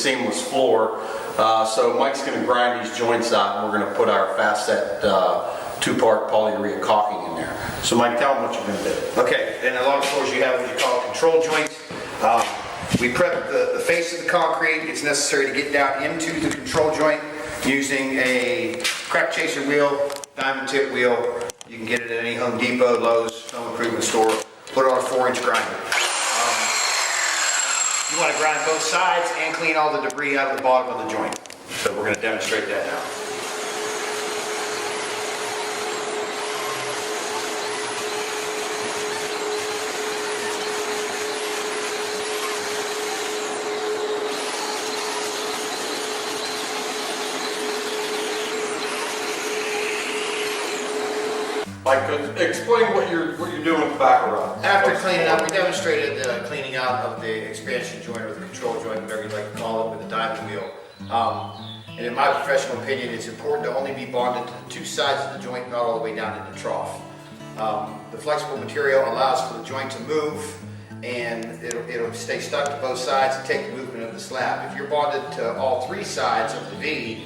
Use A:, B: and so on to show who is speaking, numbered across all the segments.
A: seamless floor. So Mike's going to grind these joints out, and we're going to put our Fast Set two-part polyurea caulking in there. So Mike, tell them what you're going to do.
B: Okay, in a lot of floors you have what you call control joints. We prep the face of the concrete. It's necessary to get down into the control joint using a crack chaser wheel, diamond tip wheel. You can get it at any Home Depot, Lowe's, home improvement store. Put it on a 4-inch grinder. You want to grind both sides and clean all the debris out of the bottom of the joint. So we're going to demonstrate that now.
A: Mike, explain what you're doing with the backer rod.
B: After cleaning up, we demonstrated the cleaning out of the expansion joint or the control joint, whatever you like to call it, with the diamond wheel. And in my professional opinion, it's important to only be bonded to the two sides of the joint, not all the way down in the trough. The flexible material allows for the joint to move, and it'll stay stuck to both sides and take the movement of the slab. If you're bonded to all three sides of the V,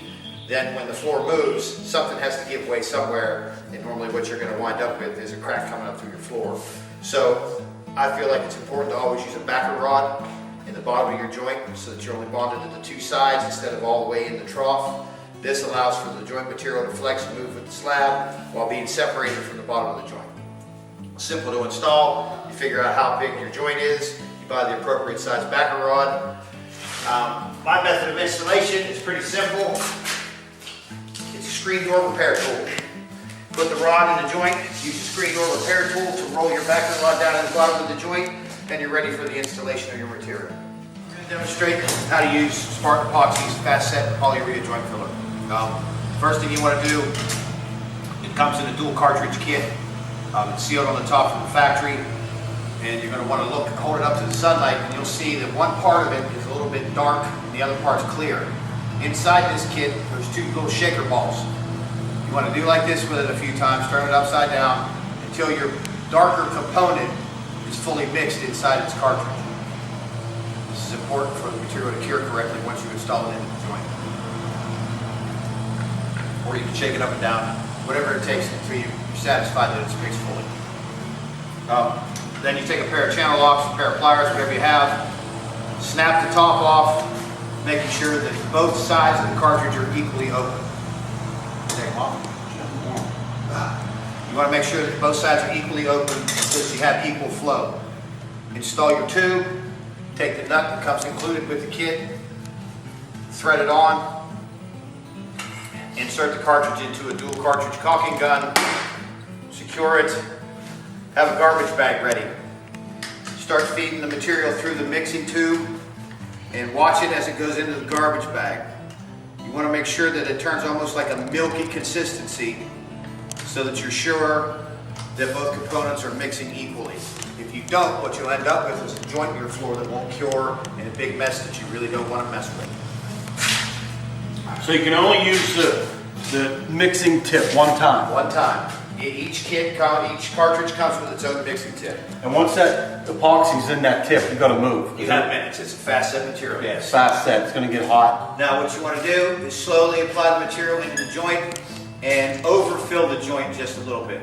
B: then when the floor moves, something has to give way somewhere, and normally what you're going to wind up with is a crack coming up through your floor. So I feel like it's important to always use a backer rod in the bottom of your joint so that you're only bonded to the two sides instead of all the way in the trough. This allows for the joint material to flex and move with the slab while being separated from the bottom of the joint. Simple to install. You figure out how big your joint is. You buy the appropriate size backer rod. My method of installation is pretty simple. It's a screen door repair tool. Put the rod in the joint, use the screen door repair tool to roll your backer rod down in the bottom of the joint, and you're ready for the installation of your material. I'm going to demonstrate how to use Spartan Epoxies Fast Set Polyurea joint filler. First thing you want to do, it comes in a dual cartridge kit. It's sealed on the top from the factory, and you're going to want to hold it up to the sunlight, and you'll see that one part of it is a little bit dark and the other part's clear. Inside this kit, there's two little shaker balls. You want to do like this with it a few times, turn it upside down until your darker component is fully mixed inside its cartridge. This is important for the material to cure correctly once you install it into the joint. Or you can shake it up and down, whatever it takes until you're satisfied that it's mixed fully. Then you take a pair of channel locks, a pair of pliers, whatever you have, snap the top off, making sure that both sides of the cartridge are equally open. You want to make sure that both sides are equally open so that you have equal flow. Install your tube, take the nut that comes included with the kit, thread it on, insert the cartridge into a dual cartridge caulking gun, secure it, have a garbage bag ready. Start feeding the material through the mixing tube and watch it as it goes into the garbage bag. You want to make sure that it turns almost like a milky consistency so that you're sure that both components are mixing equally. If you don't, what you'll end up with is a joint in your floor that won't cure and a big mess that you really don't want to mess with.
A: So you can only use the mixing tip one time.
B: One time. Each cartridge comes with its own mixing tip.
A: And once that epoxy's in that tip, you got to move.
B: You have minutes. It's a fast set material.
A: Yes. Fast set. It's going to get hot.
B: Now what you want to do is slowly apply the material into the joint and overfill the joint just a little bit.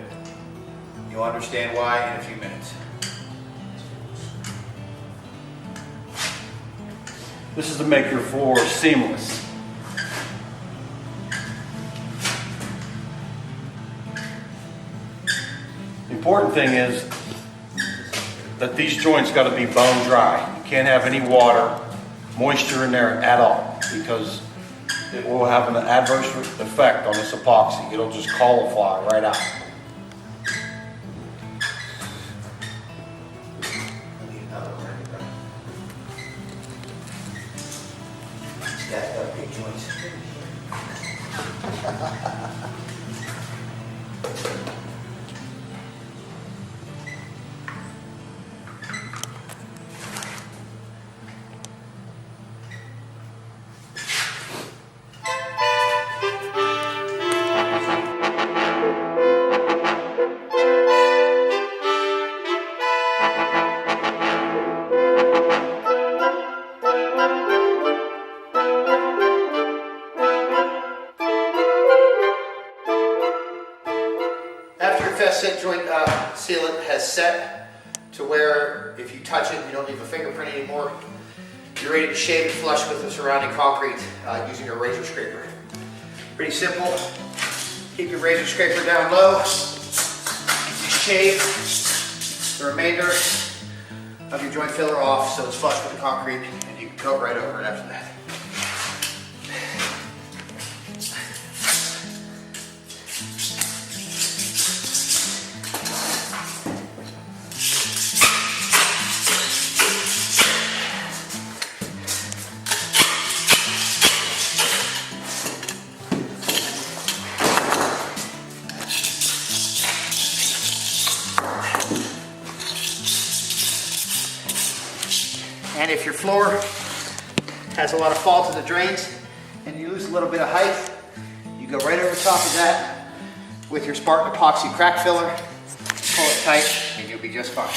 B: You'll understand why in a few minutes.
A: This is to make your floor seamless. The important thing is that these joints got to be bone dry. You can't have any water, moisture in there at all, because it will have an adverse effect on this epoxy. It'll just caulifly right out.
B: Stacked up big joints. Fast Set joint sealant has set to where if you touch it, you don't leave a fingerprint anymore. You're ready to shave and flush with the surrounding concrete using a razor scraper. Pretty simple. Keep your razor scraper down low. You shave the remainder of your joint filler off so it's flush with the concrete, and you can coat right over it after that. And if your floor has a lot of fall to the drains and you lose a little bit of height, you go right over top of that with your Spartan Epoxy crack filler, pull it tight, and you'll be just fine.